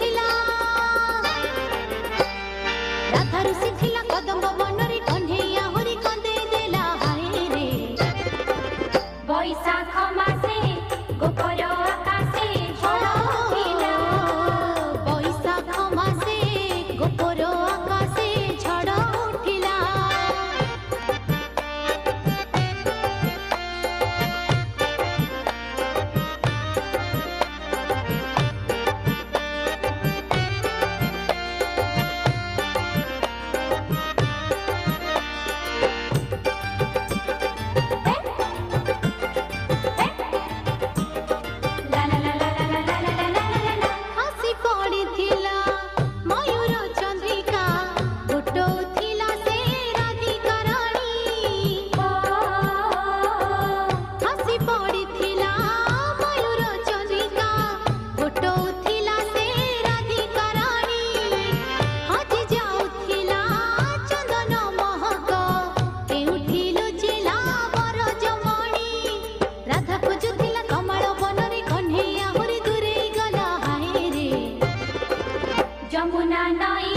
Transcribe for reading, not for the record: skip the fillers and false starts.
ଥିଲା ରାଧା ଋଷି ଥିଲା କଦମ୍ବ ବନରେ କହ୍ନେଇ ଆହୁରି କନ୍ଦେଇ ଦେଲା ହାୟ ରେ ବୈଶାଖ ମାସେ ଗୋପର ଆକାଶେ ଝଡ଼ ଉଠିଲା ବୈଶାଖ ମାସେ ଗୋପର ଆକାଶେ ଝଡ଼ ଉଠିଲା ହାସି ପଡ଼ିଥିଲା ମୟୂର ଚନ୍ଦ୍ରିକା ଗୋଟଉଥିଲା ସେ ରାଧିକା ରାଣୀ ହାସି ପଡ଼ିଥିଲା ମୟୂର ଚନ୍ଦ୍ରିକା ଗୋଟଉଥିଲା ସେ ରାଧିକା ରାଣୀ ହଜି ଯାଉଥିଲା ଚନ୍ଦନ ମହକ କେଉଁଠି ଲୁଚିଲା ବରଜମଣି ରାଧା ଖୋଜୁଥିଲା କମଳ ବନରେ କହ୍ନେଇ ଆହୁରି ଦୂରେଇ ଗଲା ହାୟ ରେ ଯମୁନା ନଈ